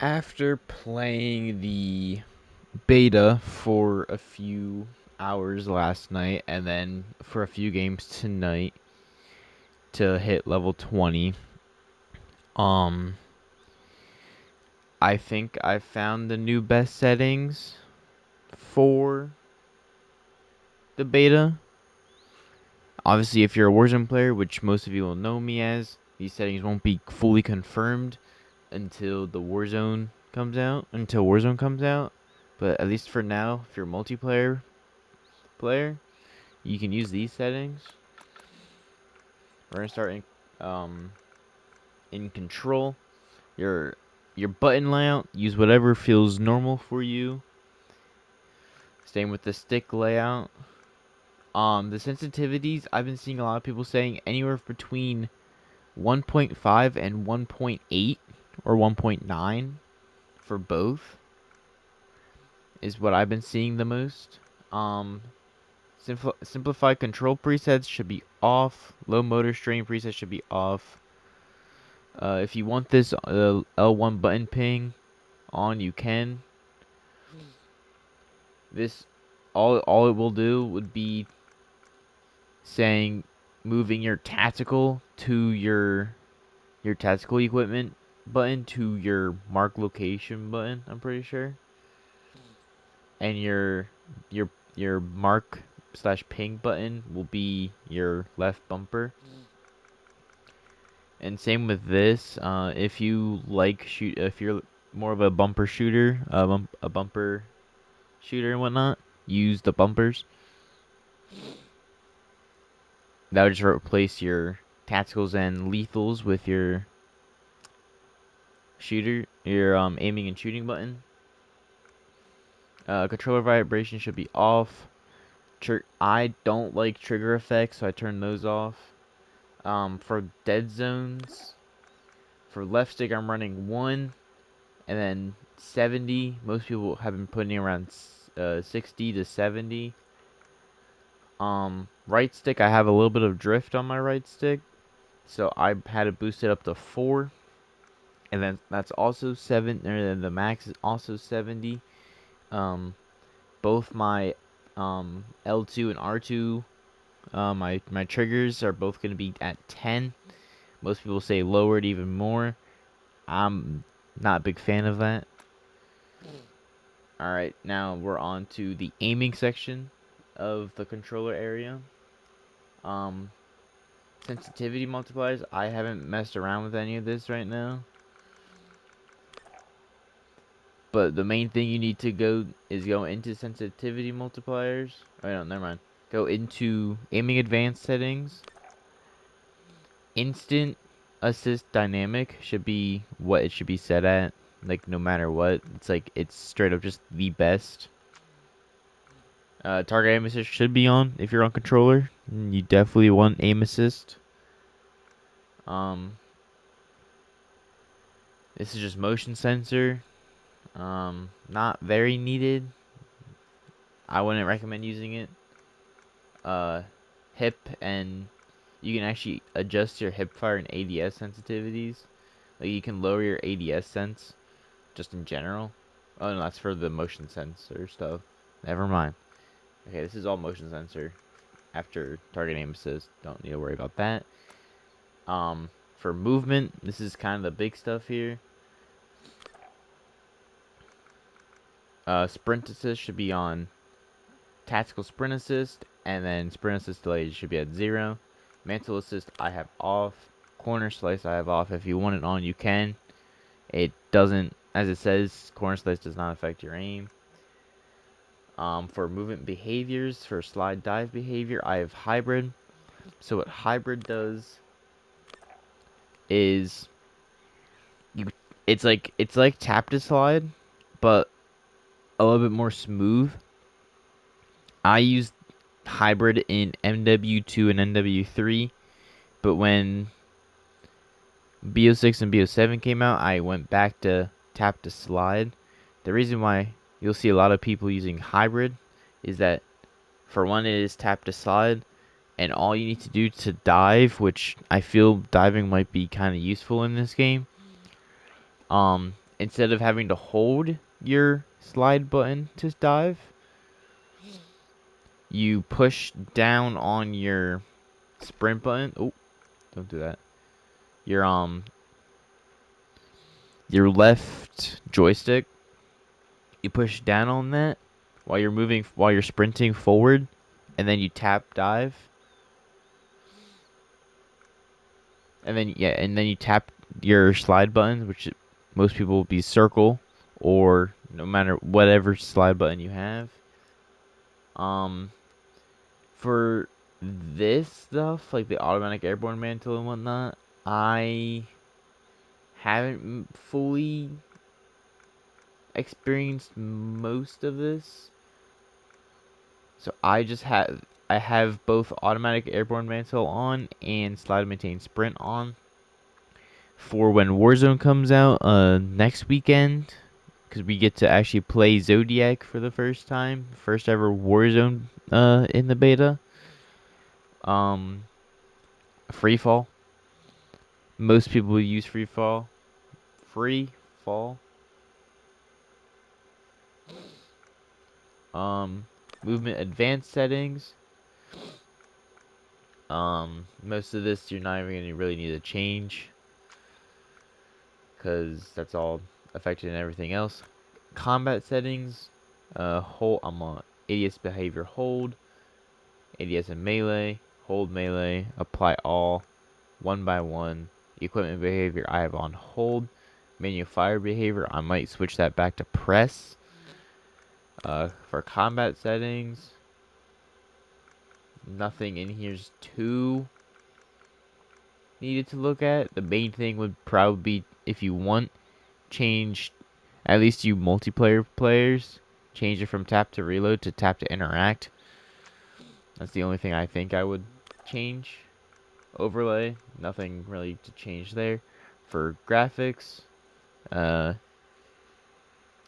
After playing the beta for a few hours last night and then for a few games tonight to hit level 20, um I think I found the new best settings for the beta. Obviously, if you're a Warzone player, which most of you will know me as, these settings won't be fully confirmed until Warzone comes out. But at least for now, if you're a multiplayer player, you can use these settings. We're gonna start in control. Your your button layout, use whatever feels normal for you. Same with the stick layout. The sensitivities, I've been seeing a lot of people saying anywhere between 1.5 and 1.8 or 1.9 for both is what I've been seeing the most. Um, simplified control presets should be off. Low motor strain presets should be off. If you want this L1 button ping on, you can. This all it will do would be saying moving your tactical to your tactical equipment button to your mark location button, I'm pretty sure. And your mark slash ping button will be your left bumper. And same with this. If you if you're more of a bumper shooter, a bumper shooter and whatnot, use the bumpers. That would just replace your tacticals and lethals with your aiming and shooting button. Controller vibration should be off. I don't like trigger effects, so I turn those off. For dead zones, for left stick, I'm running 1, and then 70. Most people have been putting around 60 to 70. Right stick, I have a little bit of drift on my right stick, so I had it boosted up to 4, and then that's also 7. Or then the max is also 70. Um, both my L2 and R2, my triggers are both going to be at 10. Most people say lowered even more. I'm not a big fan of that. Alright, now we're on to the aiming section of the controller area. Um, sensitivity multipliers, I haven't messed around with any of this right now. But the main thing you need to go into sensitivity multipliers. Oh no, never mind. Go into aiming advanced settings. Instant assist dynamic should be what it should be set at. Like no matter what, it's straight up just the best. Target aim assist should be on if you're on controller. You definitely want aim assist. Um, this is just motion sensor. Not very needed. I wouldn't recommend using it. Hip and you can actually adjust your hip fire and ADS sensitivities. Like you can lower your ADS sense just in general. Oh no, that's for the motion sensor stuff. Never mind. Okay, this is all motion sensor. After target aim assist, don't need to worry about that. For movement, this is kind of the big stuff here. Sprint assist should be on tactical sprint assist, and then sprint assist delay should be at 0. Mantle assist I have off. Corner slice I have off. If you want it on, you can. It doesn't, as it says, corner slice does not affect your aim. For movement behaviors, for slide dive behavior, I have hybrid. So what hybrid does is you, it's like tap to slide, but a little bit more smooth. I use hybrid in MW2 and MW3, but when BO6 and BO7 came out, I went back to tap to slide. The reason why you'll see a lot of people using hybrid is that for one, it is tap to slide, and all you need to do to dive, which I feel diving might be kind of useful in this game, instead of having to hold your slide button to dive, you push down on your sprint button. Oh, don't do that. Your left joystick. You push down on that while you're sprinting forward, and then you tap dive, and then you tap your slide buttons, which most people will be circle or no matter whatever slide button you have. Um, for this stuff, like the automatic airborne mantle and whatnot, I haven't fully experienced most of this. So I have both automatic airborne mantle on and slide maintain sprint on for when Warzone comes out next weekend, because we get to actually play Zodiac for the first time, first ever Warzone in the beta. Um, Free fall. Most people use free fall. Free fall. Um, Movement advanced settings. Most of this you're not even gonna really need to change, because that's all affecting everything else. Combat settings. Hold. I'm on ADS behavior hold. ADS and melee. Hold melee. Apply all. One by one. Equipment behavior I have on hold. Menu fire behavior I might switch that back to press. For combat settings, nothing in here's too needed to look at. The main thing would probably be, if you want, change, at least you multiplayer players, change it from tap to reload to tap to interact. That's the only thing I think I would change. Overlay, nothing really to change there. For graphics, uh,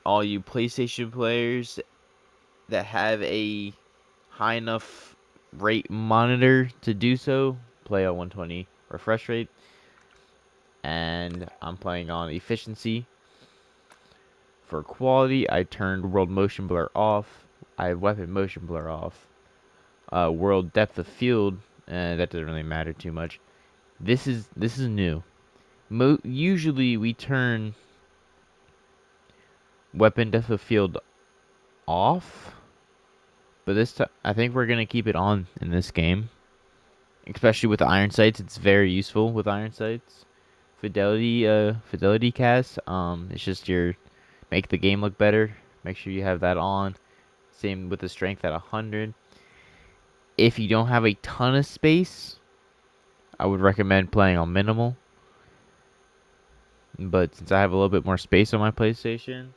all you PlayStation players that have a high enough rate monitor to do so, play on 120 refresh rate, and I'm playing on efficiency. For quality, I turned world motion blur off. I have weapon motion blur off. World depth of field, that doesn't really matter too much. This is new. Usually we turn weapon depth of field off, but this time I think we're gonna keep it on in this game, especially with the iron sights. It's very useful with iron sights. Fidelity cast. It's just your make the game look better. Make sure you have that on. Same with the strength at 100. If you don't have a ton of space, I would recommend playing on minimal. But since I have a little bit more space on my PlayStation,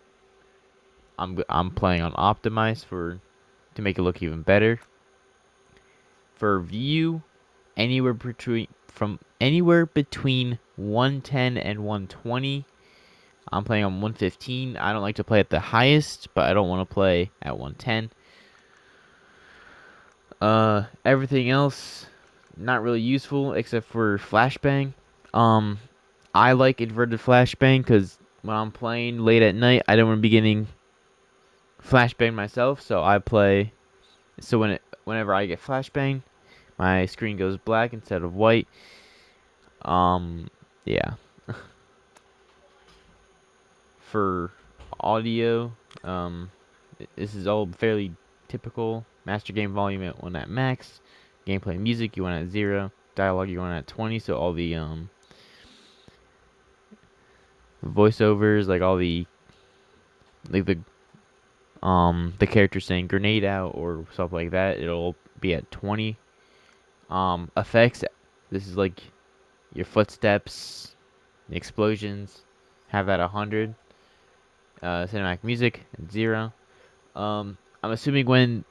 I'm playing on optimize to make it look even better. For view, anywhere between 110 and 120. I'm playing on 115. I don't like to play at the highest, but I don't want to play at 110. Everything else, not really useful except for flashbang. Um, I like inverted flashbang because when I'm playing late at night, I don't want to be getting flashbang myself. So I play. So whenever I get flashbang, my screen goes black instead of white. Yeah. For audio, this is all fairly typical. Master game volume at 1 at max. Gameplay music you want at 0. Dialogue you want at 20. So all the voiceovers, like all like the character saying grenade out or stuff like that, it'll be at 20. Effects, this is like your footsteps, the explosions, have that 100. Cinematic music at 0. I'm assuming when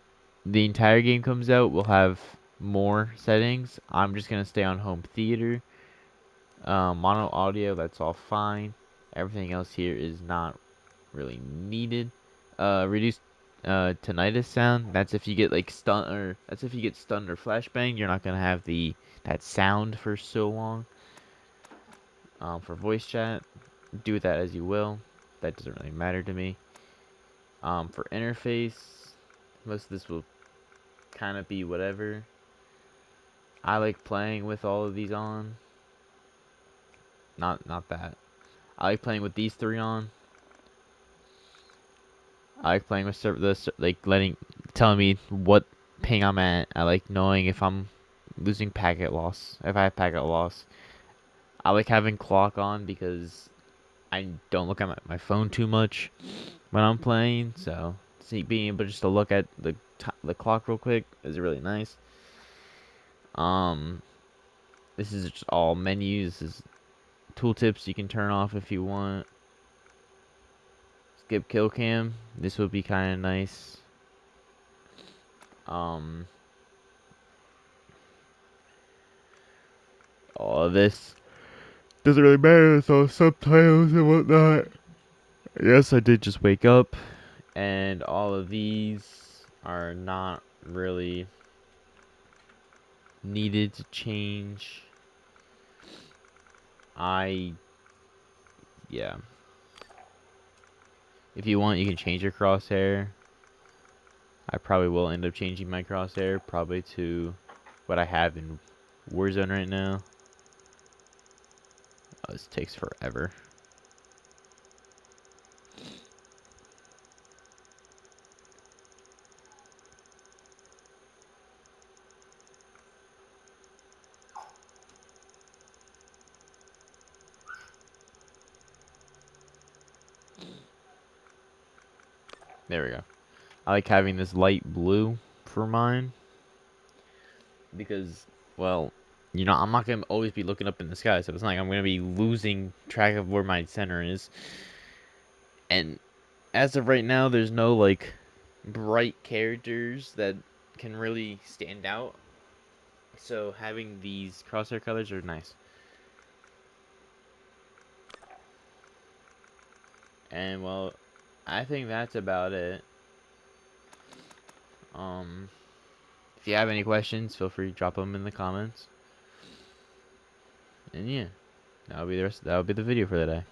the entire game comes out, we'll have more settings. I'm just gonna stay on home theater. Mono audio, that's all fine. Everything else here is not really needed. Reduced tinnitus sound. That's if you get like stunned or flashbang. You're not gonna have that sound for so long. For voice chat, do that as you will. that doesn't really matter to me. For interface, most of this will kind of be whatever. I like playing with all of these on. Not that. I like playing with these three on. I like playing with like telling me what ping I'm at. I like knowing if I'm losing packet loss. If I have packet loss, I like having clock on because I don't look at my phone too much when I'm playing. So being able just to look at the clock real quick is really nice. This is just all menus. This is tooltips you can turn off if you want. Skip kill cam. This would be kind of nice. All of this doesn't really matter. It's all subtitles and whatnot. Yes, I did just wake up, and all of these are not really needed to change. Yeah. If you want, you can change your crosshair. I probably will end up changing my crosshair, probably to what I have in Warzone right now. Oh, this takes forever. There we go. I like having this light blue for mine because, well, I'm not going to always be looking up in the sky, so it's not like I'm going to be losing track of where my center is. And as of right now, there's no, like, bright characters that can really stand out. So having these crosshair colors are nice. And, well, I think that's about it. If you have any questions, feel free to drop them in the comments. And yeah, that'll be the video for the day.